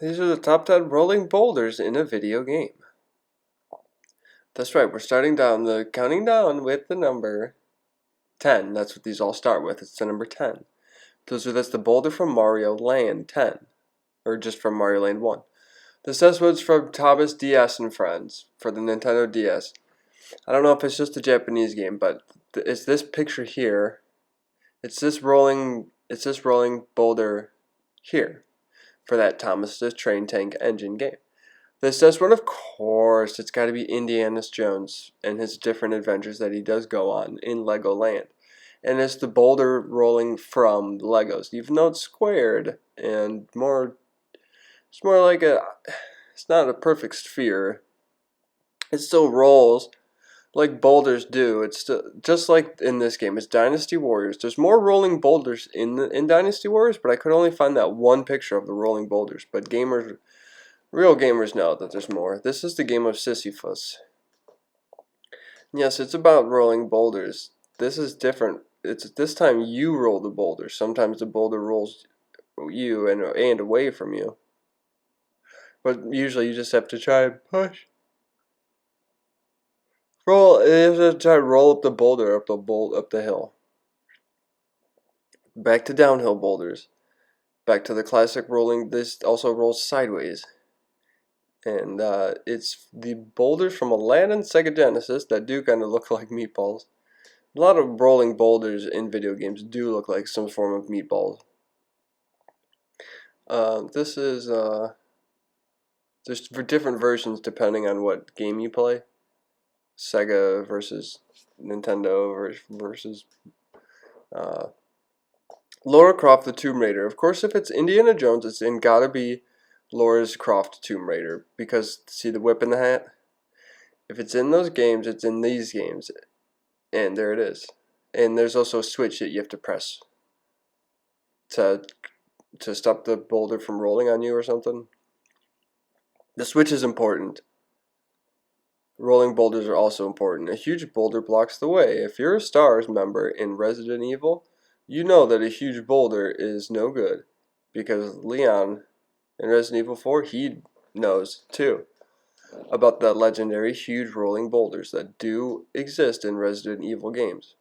These are the top 10 rolling boulders in a video game. That's right, we're starting down counting down with the number 10. That's what these all start with. It's the number 10. That's the boulder from Mario Land 10. Or just from Mario Land 1. This test was from Thomas DS and Friends for the Nintendo DS. I don't know if it's just a Japanese game, but it's this picture here. It's this rolling boulder here for that Thomas the Train Tank Engine game. This test one, of course, it's got to be Indiana Jones and his different adventures that he does go on in Legoland. And it's the boulder rolling from Legos, even though it's squared and it's more like it's not a perfect sphere. It still rolls like boulders do. It's still, just like in this game, it's Dynasty Warriors. There's more rolling boulders in Dynasty Warriors, but I could only find that one picture of the rolling boulders. But real gamers know that there's more. This is the game of Sisyphus. Yes, it's about rolling boulders. This is different. This time you roll the boulder. Sometimes the boulder rolls you and away from you. But usually you just have to try and push. You have to try to roll up the boulder up the hill. Back to downhill boulders. Back to the classic rolling. This also rolls sideways. And it's the boulders from Aladdin Sega Genesis that do kind of look like meatballs. A lot of rolling boulders in video games do look like some form of meatballs. This is there's for different versions depending on what game you play. Sega versus Nintendo versus Lara Croft the Tomb Raider. Of course, if it's Indiana Jones, it's gotta be Lara Croft Tomb Raider, because see the whip and the hat? If it's in those games, it's in these games. And there it is. And there's also a switch that you have to press to stop the boulder from rolling on you or something. The switch is important. Rolling boulders are also important. A huge boulder blocks the way. If you're a STARS member in Resident Evil, you know that a huge boulder is no good, because Leon in Resident Evil 4, he knows too about the legendary huge rolling boulders that do exist in Resident Evil games.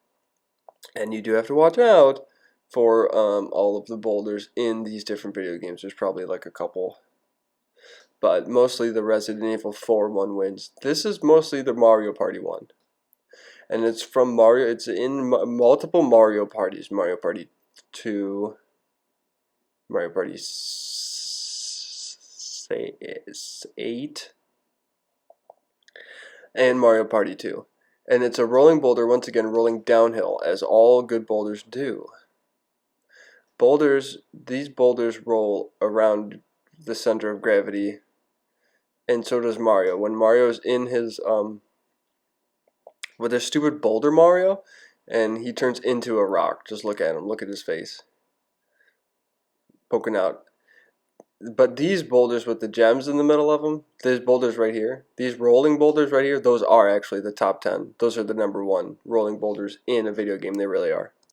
And you do have to watch out for all of the boulders in these different video games. There's probably like a couple, but mostly the Resident Evil 4 one wins. This is mostly the Mario Party one. And it's from Mario, it's in multiple Mario parties. Mario Party 2, Mario Party 8, and Mario Party 2. And it's a rolling boulder, once again rolling downhill, as all good boulders do. These boulders roll around the center of gravity, and so does Mario. When Mario's in his with a stupid boulder Mario, and he turns into a rock. Just look at him. Look at his face poking out. But these boulders with the gems in the middle of them, these boulders right here, these rolling boulders right here, those are actually the top 10. Those are the number 1 rolling boulders in a video game. They really are.